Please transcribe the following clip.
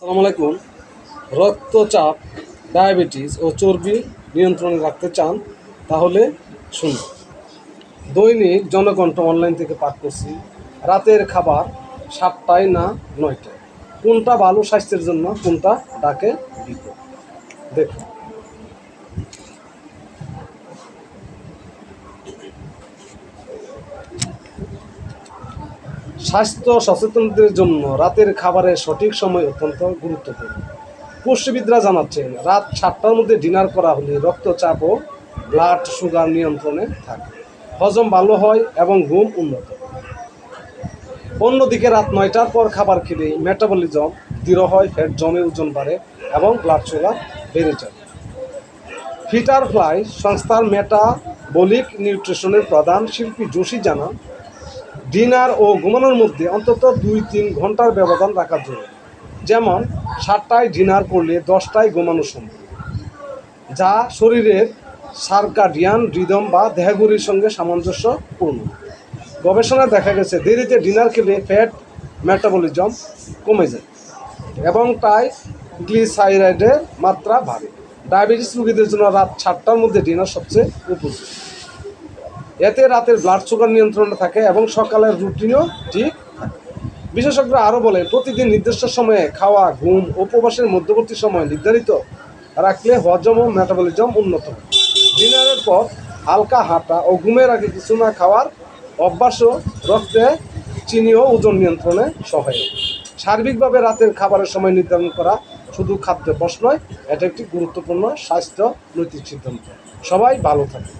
আসসালামু আলাইকুম। রক্তচাপ, ডায়াবেটিস ও চর্বি নিয়ন্ত্রণে রাখতে চান তাহলে শুনুন। দৈনিক জনকণ্ঠ অনলাইন থেকে পাঠ করছি। রাতের খাবার 7টায় না 9টায়? কোনটা ভালো স্বাস্থ্যের জন্য, কোনটা ডাকে বিপদ? দেখুন, স্বাস্থ্য সচেতনদের জন্য রাতের খাবারের সঠিক সময় অত্যন্ত গুরুত্বপূর্ণ। পুষ্টিবিদরা জানাচ্ছেন, রাত 7টার মধ্যে ডিনার করা হলে রক্তচাপ ও ব্লাড সুগার নিয়ন্ত্রণে থাকে, হজম ভালো হয় এবং ঘুম উন্নত। অন্যদিকে রাত 9টার পর খাবার খেলে মেটাবলিজম দৃঢ় হয়, ফ্যাট জমে ওজন বাড়ে এবং ব্লাড সুগার বেড়ে যায়। ফিটারফ্লাই সংস্থার মেটাবলিক নিউট্রিশনের প্রধান শিল্পী জোশী জানান, ডিনার ও ঘুমানোর মধ্যে অন্তত 2-3 ঘন্টার ব্যবধান রাখা জরুরি। যেমন 7টায় ডিনার করলে 10টায় ঘুমানো সম্ভব, যা শরীরের সার্কাডিয়ান রিদম বা দেহঘড়ির সঙ্গে সামঞ্জস্যপূর্ণ। গবেষণায় দেখা গেছে, দেরিতে ডিনার খেলে ফ্যাট মেটাবলিজম কমে যায় এবং তাই গ্লিসাইরাইডের মাত্রা বাড়ে। ডায়াবেটিস রোগীদের জন্য রাত 7টার মধ্যে ডিনার সবচেয়ে উপযোগী। এতে রাতের ব্লাড সুগার নিয়ন্ত্রণে থাকে এবং সকালের রুটিনও ঠিক থাকে। বিশেষজ্ঞরা আরও বলেন, প্রতিদিন নির্দিষ্ট সময়ে খাওয়া, ঘুম ও উপবাসের মধ্যবর্তী সময় নির্ধারিত রাখলে হজম ও মেটাবলিজম উন্নত হয়। ডিনারের পর হালকা হাঁটা ও ঘুমের আগে কিছু না খাওয়ার অভ্যাসও রক্তে চিনি ও ওজন নিয়ন্ত্রণে সহায়ক। সার্বিকভাবে রাতের খাবারের সময় নির্ধারণ করা শুধু খাদ্যাভ্যাস নয়, এটা একটি গুরুত্বপূর্ণ স্বাস্থ্য নৈতিক সিদ্ধান্ত। সবাই ভালো থাকে।